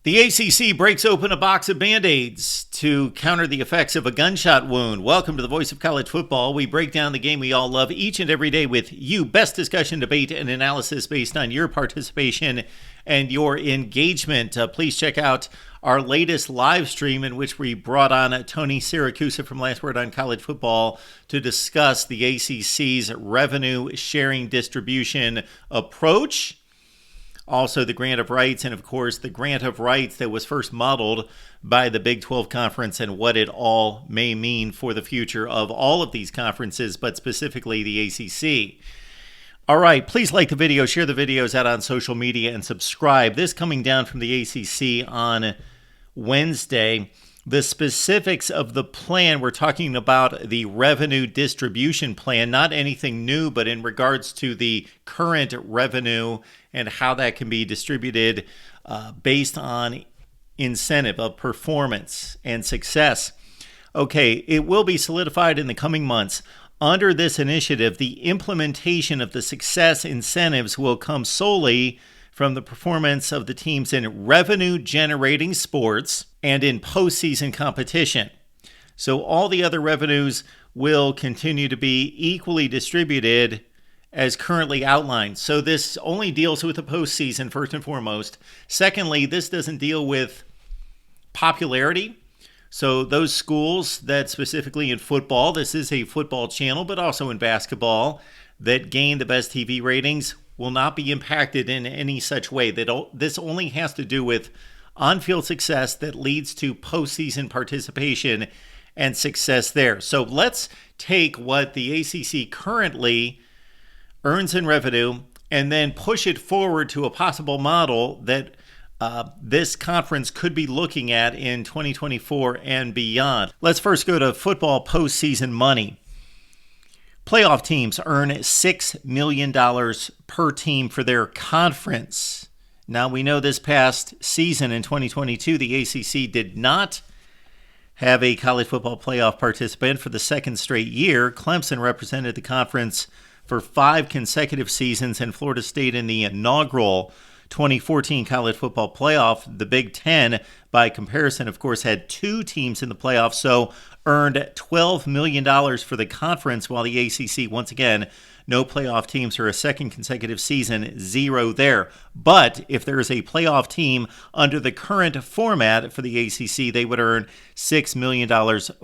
The ACC breaks open a box of Band-Aids to counter the effects of a gunshot wound. Welcome to the Voice of College Football. We break down the game we all love each and every day with you. Best discussion, debate, and analysis based on your participation and your engagement. Please check out our latest live stream in which we brought on Tony Siracusa from Last Word on College Football to discuss the ACC's revenue sharing distribution approach. Also, the grant of rights, and of course, the grant of rights that was first modeled by the Big 12 Conference and what it all may mean for the future of all of these conferences, but specifically the ACC. All right, please like the video, share the videos out on social media, and subscribe. This coming down from the ACC on Wednesday. The specifics of the plan, we're talking about the revenue distribution plan, not anything new, but in regards to the current revenue and how that can be distributed based on incentive of performance and success. Okay, it will be solidified in the coming months. Under this initiative, the implementation of the success incentives will come solely from the performance of the teams in revenue-generating sports and in postseason competition. So all the other revenues will continue to be equally distributed as currently outlined. So this only deals with the postseason, first and foremost. Secondly, this doesn't deal with popularity. So those schools that specifically in football, this is a football channel, but also in basketball, that gain the best TV ratings will not be impacted in any such way. This only has to do with on-field success that leads to postseason participation and success there. So let's take what the ACC currently earns in revenue and then push it forward to a possible model that this conference could be looking at in 2024 and beyond. Let's first go to football postseason money. Playoff teams earn $6 million per team for their conference. Now, we know this past season in 2022, the ACC did not have a college football playoff participant for the second straight year. Clemson represented the conference for 5 consecutive seasons, and Florida State in the inaugural 2014 college football playoff. The Big Ten, by comparison, of course, had 2 teams in the playoffs, so earned $12 million for the conference, while the ACC, once again, no playoff teams for a second consecutive season, 0 there. But if there is a playoff team under the current format for the ACC, they would earn $6 million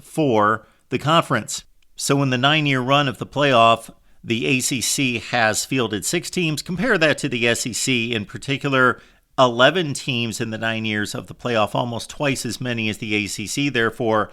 for the conference. So in the 9-year run of the playoff, the ACC has fielded 6 teams. Compare that to the SEC, in particular, 11 teams in the 9 years of the playoff, almost twice as many as the ACC, therefore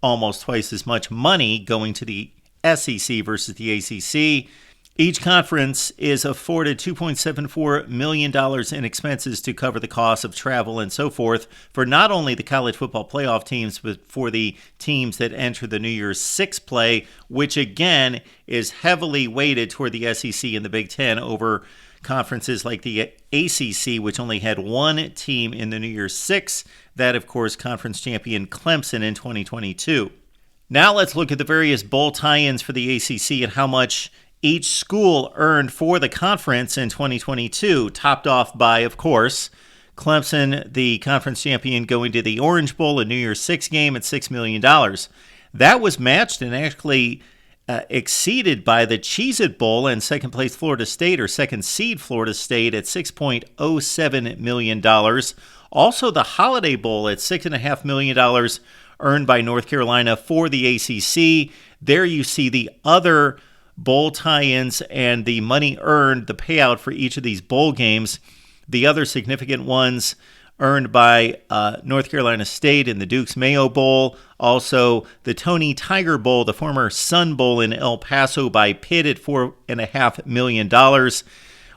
almost twice as much money going to the SEC versus the ACC. Each conference is afforded $2.74 million in expenses to cover the cost of travel and so forth for not only the college football playoff teams, but for the teams that enter the New Year's Six play, which again is heavily weighted toward the SEC and the Big Ten over conferences like the ACC, which only had 1 team in the New Year's Six. That, of course, conference champion Clemson in 2022. Now let's look at the various bowl tie-ins for the ACC and how much each school earned for the conference in 2022, topped off by, of course, Clemson, the conference champion, going to the Orange Bowl, a New Year's Six game at $6 million. That was matched and actually exceeded by the Cheez-It Bowl and second place Florida State, or second seed Florida State, at $6.07 million. Also, the Holiday Bowl at $6.5 million earned by North Carolina for the ACC. There you see the other bowl tie-ins and the money earned, the payout for each of these bowl games. The other significant ones earned by North Carolina State in the Duke's Mayo Bowl. Also, the Tony Tiger Bowl, the former Sun Bowl in El Paso by Pitt at $4.5 million.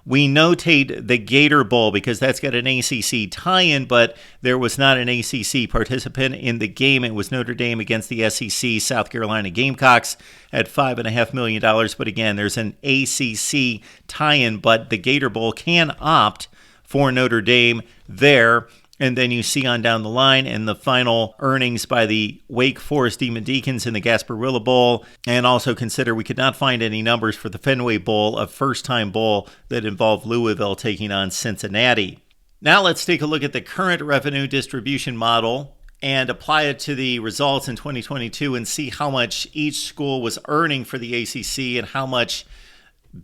We notate the Gator Bowl because that's got an ACC tie-in, but there was not an ACC participant in the game. It was Notre Dame against the SEC South Carolina Gamecocks at $5.5 million. But again, there's an ACC tie-in, but the Gator Bowl can opt for Notre Dame there. And then you see on down the line and the final earnings by the Wake Forest Demon Deacons in the Gasparilla Bowl. And also consider we could not find any numbers for the Fenway Bowl, a first-time bowl that involved Louisville taking on Cincinnati. Now let's take a look at the current revenue distribution model and apply it to the results in 2022 and see how much each school was earning for the ACC and how much,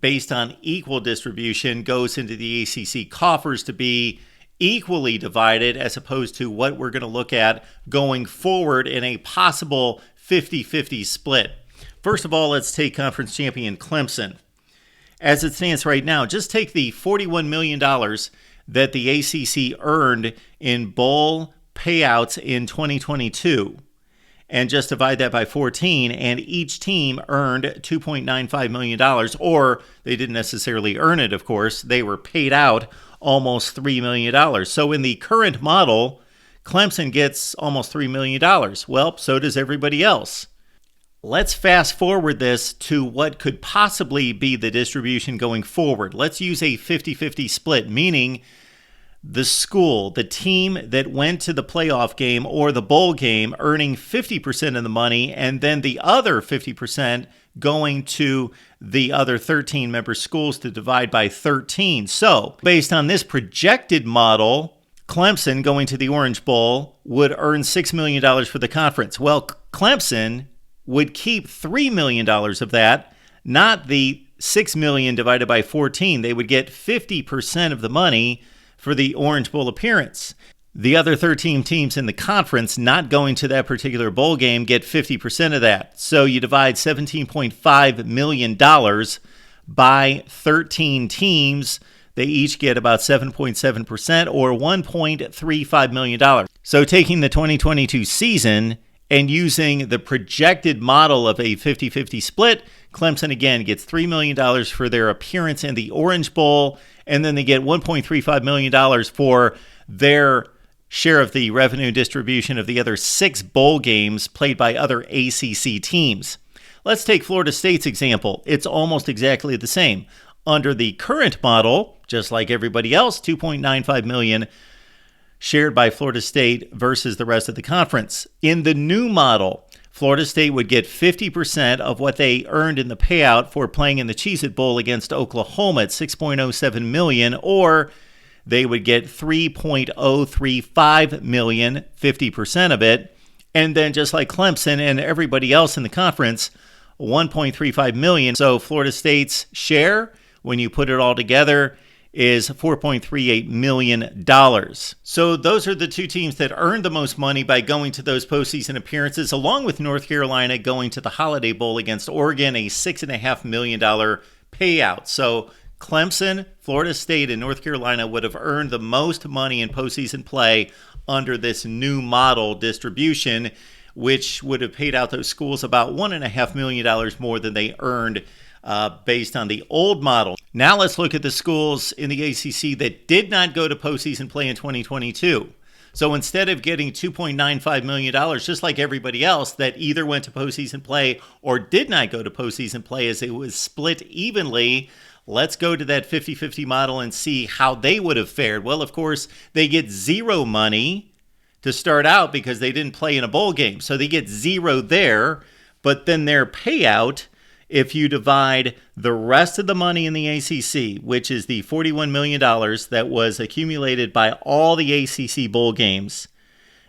based on equal distribution, goes into the ACC coffers to be equally divided, as opposed to what we're going to look at going forward in a possible 50-50 split. First of all, let's take conference champion Clemson. As it stands right now, just take the $41 million that the ACC earned in bowl payouts in 2022 and just divide that by 14, and each team earned $2.95 million, or they didn't necessarily earn it, of course. They were paid out almost $3 million. So in the current model, Clemson gets almost $3 million. Well, so does everybody else. Let's fast forward this to what could possibly be the distribution going forward. Let's use a 50-50 split, meaning the school, the team that went to the playoff game or the bowl game, earning 50% of the money, and then the other 50% going to the other 13 member schools to divide by 13. So, based on this projected model, Clemson going to the Orange Bowl would earn $6 million for the conference. Well, Clemson would keep $3 million of that, not the $6 million divided by 14. They would get 50% of the money for the Orange Bowl appearance. The other 13 teams in the conference not going to that particular bowl game get 50% of that. So you divide $17.5 million by 13 teams. They each get about 7.7% or $1.35 million. So taking the 2022 season and using the projected model of a 50-50 split, Clemson again gets $3 million for their appearance in the Orange Bowl, and then they get $1.35 million for their share of the revenue distribution of the other 6 bowl games played by other ACC teams. Let's take Florida State's example. It's almost exactly the same. Under the current model, just like everybody else, $2.95 million shared by Florida State versus the rest of the conference. In the new model, Florida State would get 50% of what they earned in the payout for playing in the Cheez-It Bowl against Oklahoma at $6.07 million, or they would get $3.035 million, 50% of it. And then just like Clemson and everybody else in the conference, $1.35 million. So Florida State's share, when you put it all together, is $4.38 million. So those are the two teams that earned the most money by going to those postseason appearances, along with North Carolina going to the Holiday Bowl against Oregon, a $6.5 million payout. So Clemson, Florida State, and North Carolina would have earned the most money in postseason play under this new model distribution, which would have paid out those schools about $1.5 million more than they earned based on the old model. Now let's look at the schools in the ACC that did not go to postseason play in 2022. So instead of getting $2.95 million, just like everybody else that either went to postseason play or did not go to postseason play as it was split evenly, let's go to that 50-50 model and see how they would have fared. Well, of course, they get zero money to start out because they didn't play in a bowl game. So they get zero there, but then their payout, if you divide the rest of the money in the ACC, which is the $41 million that was accumulated by all the ACC bowl games,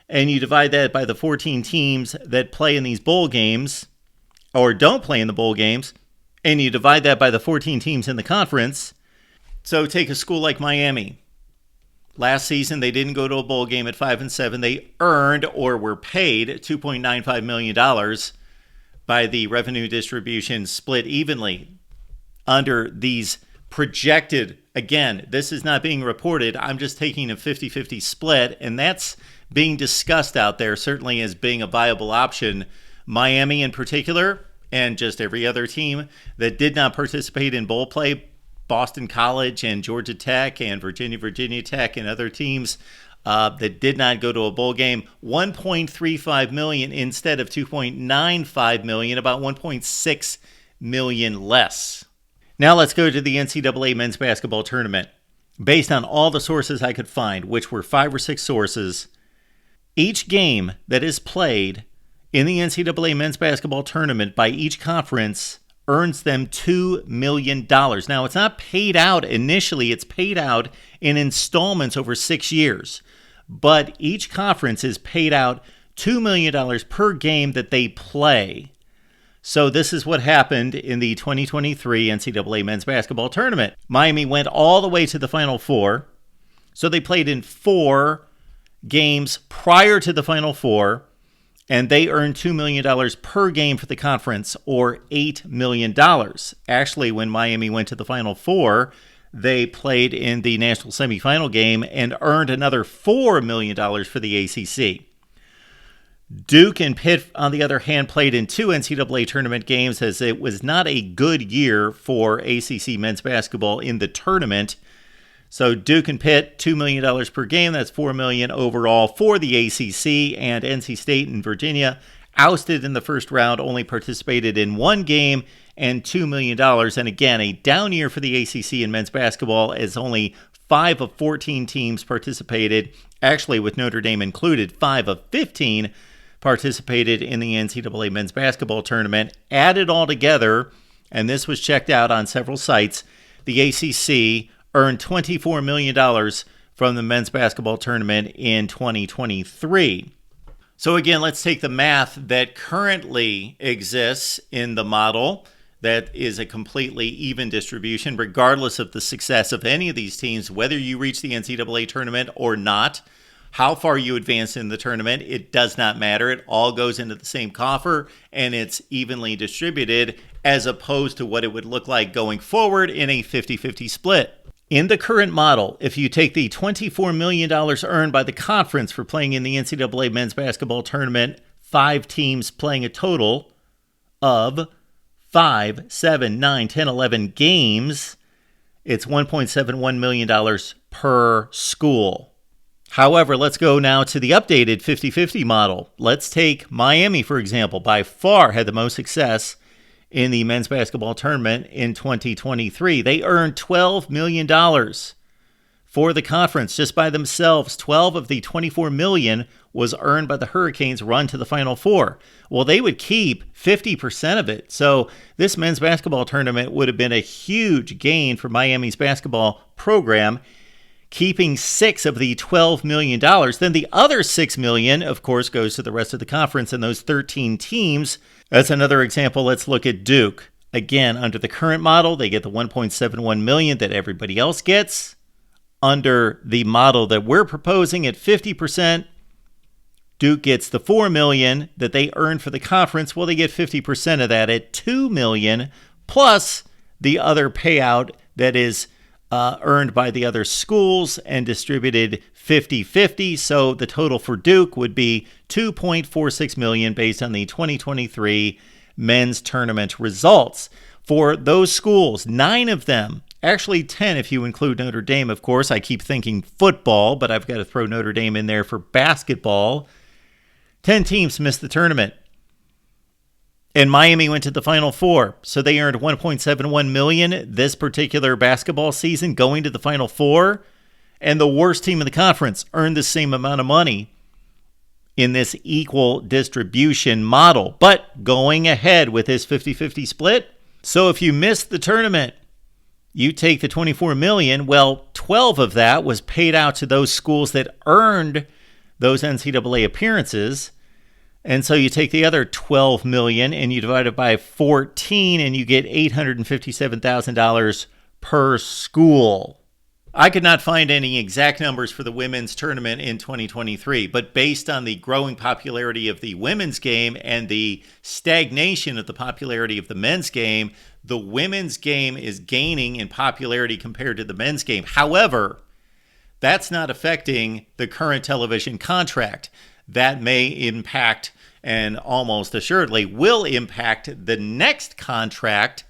and you divide that by the 14 teams that play in these bowl games or don't play in the bowl games, and you divide that by the 14 teams in the conference. So take a school like Miami. Last season, they didn't go to a bowl game at 5-7. They earned or were paid $2.95 million by the revenue distribution split evenly under these projected. Again, this is not being reported. I'm just taking a 50-50 split, and that's being discussed out there certainly as being a viable option. Miami in particular, and just every other team that did not participate in bowl play, Boston College and Georgia Tech and Virginia Tech and other teams that did not go to a bowl game, $1.35 million instead of $2.95 million, about $1.6 million less. Now let's go to the NCAA men's basketball tournament. Based on all the sources I could find, which were 5 or 6 sources, each game that is played in the NCAA men's basketball tournament by each conference earns them $2 million. Now, it's not paid out initially. It's paid out in installments over 6 years. But each conference is paid out $2 million per game that they play. So this is what happened in the 2023 NCAA men's basketball tournament. Miami went all the way to the Final Four. So they played in 4 games prior to the Final Four, and they earned $2 million per game for the conference, or $8 million. Actually, when Miami went to the Final Four, they played in the national semifinal game and earned another $4 million for the ACC. Duke and Pitt, on the other hand, played in 2 NCAA tournament games, as it was not a good year for ACC men's basketball in the tournament. So Duke and Pitt, $2 million per game. That's $4 million overall for the ACC. And NC State and Virginia, ousted in the first round, only participated in 1 game and $2 million. And again, a down year for the ACC in men's basketball, as only 5 of 14 teams participated. Actually, with Notre Dame included, 5 of 15 participated in the NCAA men's basketball tournament. Added all together, and this was checked out on several sites, the ACC earned $24 million from the men's basketball tournament in 2023. So again, let's take the math that currently exists in the model. That is a completely even distribution, regardless of the success of any of these teams, whether you reach the NCAA tournament or not. How far you advance in the tournament, it does not matter. It all goes into the same coffer, and it's evenly distributed, as opposed to what it would look like going forward in a 50-50 split. In the current model, if you take the $24 million earned by the conference for playing in the NCAA men's basketball tournament, 5 teams playing a total of 5, 7, 9, 10, 11 games, it's $1.71 million per school. However, let's go now to the updated 50-50 model. Let's take Miami, for example. By far had the most success in the men's basketball tournament in 2023. They earned $12 million for the conference just by themselves. 12 of the $24 million was earned by the Hurricanes' run to the Final Four. Well, they would keep 50% of it. So this men's basketball tournament would have been a huge gain for Miami's basketball program, keeping 6 of the $12 million. Then the other $6 million, of course, goes to the rest of the conference and those 13 teams. That's another example. Let's look at Duke. Again, under the current model, they get the $1.71 million that everybody else gets. Under the model that we're proposing at 50%, Duke gets the $4 million that they earn for the conference. Well, they get 50% of that at $2 million, plus the other payout that is earned by the other schools and distributed 50-50. So the total for Duke would be $2.46 million based on the 2023 men's tournament results. For those schools, 9 of them, actually 10 if you include Notre Dame, of course. I keep thinking football, but I've got to throw Notre Dame in there for basketball. 10 teams missed the tournament. And Miami went to the Final Four, so they earned $1.71 million this particular basketball season going to the Final Four. And the worst team in the conference earned the same amount of money in this equal distribution model. But going ahead with this 50-50 split, so if you missed the tournament, you take the $24 million, well, 12 of that was paid out to those schools that earned those NCAA appearances. And so you take the other $12 million and you divide it by 14 and you get $857,000 per school. I could not find any exact numbers for the women's tournament in 2023, but based on the growing popularity of the women's game and the stagnation of the popularity of the men's game, the women's game is gaining in popularity compared to the men's game. However, that's not affecting the current television contract. That may impact, and almost assuredly will impact, the next contract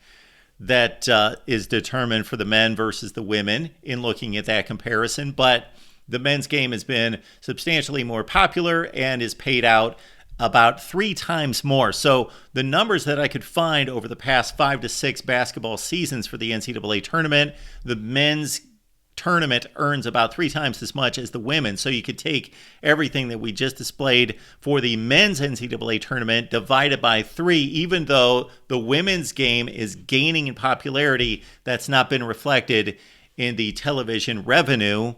that is determined for the men versus the women in looking at that comparison. But the men's game has been substantially more popular and is paid out about 3 times more. So the numbers that I could find over the past 5 to 6 basketball seasons for the NCAA tournament, the men's tournament earns about 3 times as much as the women. So you could take everything that we just displayed for the men's NCAA tournament, divide it by 3, even though the women's game is gaining in popularity. That's not been reflected in the television revenue.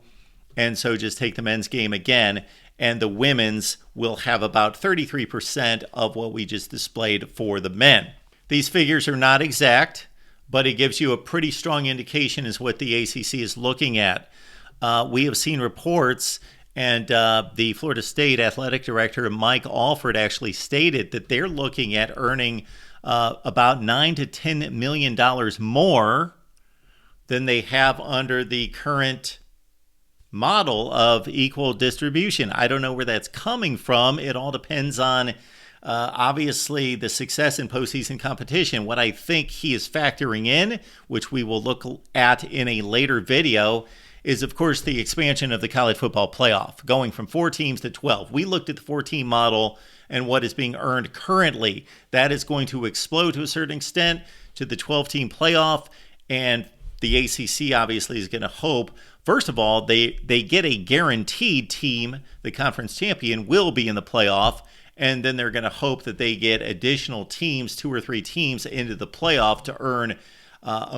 And so just take the men's game again, and the women's will have about 33% of what we just displayed for the men. These figures are not exact, but it gives you a pretty strong indication as what the ACC is looking at. We have seen reports, and the Florida State athletic director, Mike Alford, actually stated that they're looking at earning about $9 to $10 million more than they have under the current model of equal distribution. I don't know where that's coming from. It all depends on obviously the success in postseason competition. What I think he is factoring in, which we will look at in a later video, is of course the expansion of the college football playoff, going from 4 teams to 12. We looked at the 4-team model and what is being earned currently. That is going to explode to a certain extent to the 12-team playoff, and the ACC obviously is going to hope, first of all, they get a guaranteed team. The conference champion will be in the playoff, and then they're going to hope that they get additional teams, 2 or 3 teams, into the playoff to earn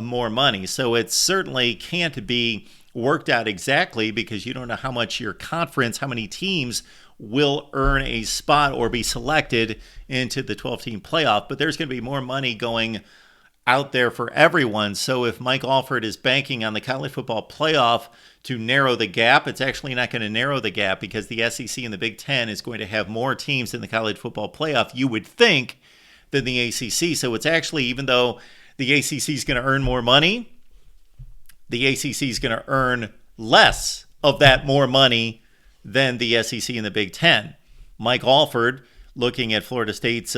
more money. So it certainly can't be worked out exactly, because you don't know how much your conference, how many teams will earn a spot or be selected into the 12-team playoff. But there's going to be more money going out there for everyone. So if Mike Alford is banking on the college football playoff to narrow the gap, it's actually not going to narrow the gap, because the SEC and the Big Ten is going to have more teams in the college football playoff, you would think, than the ACC. So it's actually, even though the ACC is going to earn more money, the ACC is going to earn less of that more money than the SEC and the Big Ten. Mike Alford, looking at Florida State's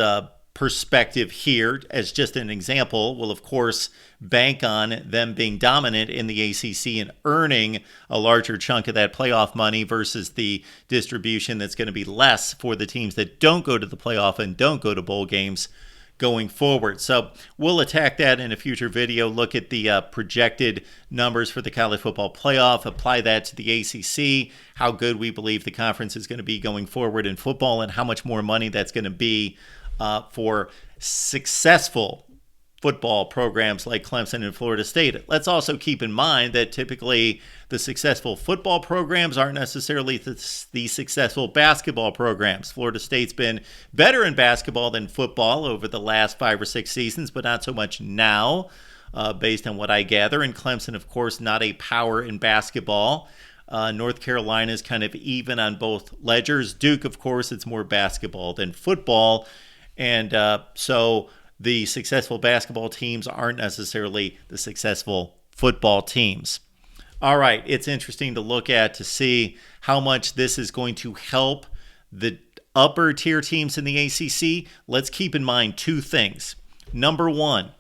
perspective here as just an example, will of course bank on them being dominant in the ACC and earning a larger chunk of that playoff money versus the distribution that's going to be less for the teams that don't go to the playoff and don't go to bowl games going forward. So we'll attack that in a future video, look at the projected numbers for the college football playoff, apply that to the ACC, how good we believe the conference is going to be going forward in football, and how much more money that's going to be for successful football programs like Clemson and Florida State. Let's also keep in mind that typically the successful football programs aren't necessarily the successful basketball programs. Florida State's been better in basketball than football over the last 5 or 6 seasons, but not so much now, based on what I gather. And Clemson, of course, not a power in basketball. North Carolina is kind of even on both ledgers. Duke, of course, it's more basketball than football. And so the successful basketball teams aren't necessarily the successful football teams. All right, it's interesting to look at to see how much this is going to help the upper tier teams in the ACC. Let's keep in mind 2 things. Number 1,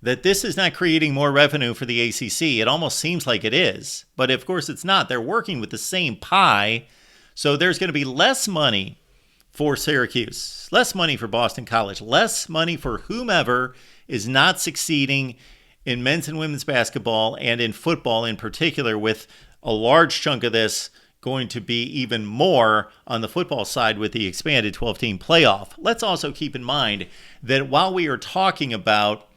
that this is not creating more revenue for the ACC. It almost seems like it is, but of course it's not. They're working with the same pie, so there's going to be less money for Syracuse, less money for Boston College, less money for whomever is not succeeding in men's and women's basketball and in football in particular, with a large chunk of this going to be even more on the football side with the expanded 12-team playoff. Let's also keep in mind that while we are talking about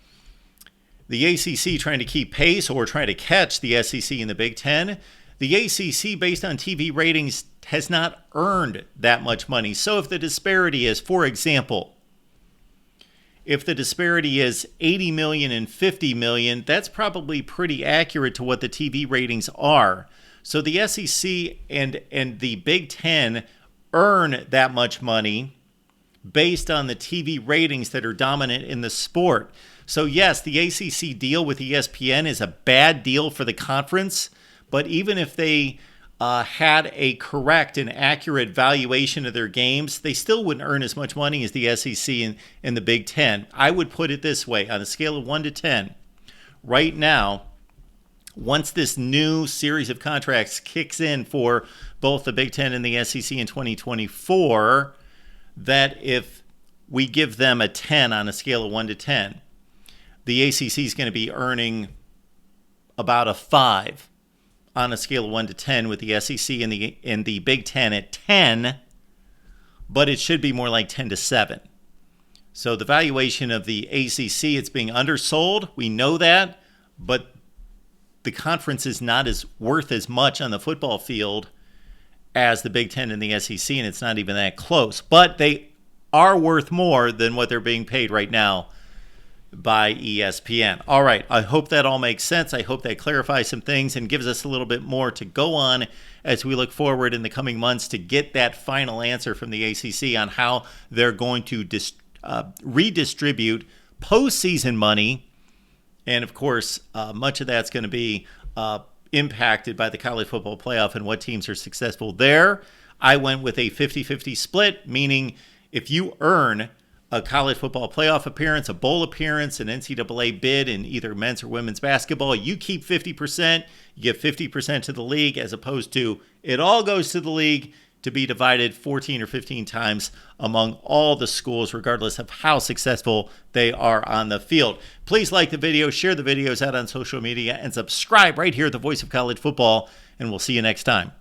the ACC trying to keep pace or trying to catch the SEC and the Big Ten, the ACC, based on TV ratings, has not earned that much money. So if the disparity is, for example, if the disparity is 80 million and 50 million, that's probably pretty accurate to what the TV ratings are. So the SEC and the Big Ten earn that much money based on the TV ratings that are dominant in the sport. So yes, the ACC deal with ESPN is a bad deal for the conference, but even if they had a correct and accurate valuation of their games, they still wouldn't earn as much money as the SEC and the Big Ten. I would put it this way, on a scale of 1 to 10, right now, once this new series of contracts kicks in for both the Big Ten and the SEC in 2024, that if we give them a 10 on a scale of 1 to 10, the ACC is going to be earning about a 5 on a scale of 1 to 10, with the SEC and the Big Ten at 10, but it should be more like 10 to 7. So the valuation of the ACC, it's being undersold. We know that, but the conference is not as worth as much on the football field as the Big Ten and the SEC, and it's not even that close. But they are worth more than what they're being paid right now by ESPN. All right, I hope that all makes sense. I hope that clarifies some things and gives us a little bit more to go on as we look forward in the coming months to get that final answer from the ACC on how they're going to redistribute postseason money. And of course, much of that's going to be impacted by the college football playoff and what teams are successful there. I went with a 50-50 split, meaning if you earn a college football playoff appearance, a bowl appearance, an NCAA bid in either men's or women's basketball, you keep 50%, you give 50% to the league, as opposed to it all goes to the league to be divided 14 or 15 times among all the schools, regardless of how successful they are on the field. Please like the video, share the videos out on social media, and subscribe right here at the Voice of College Football, and we'll see you next time.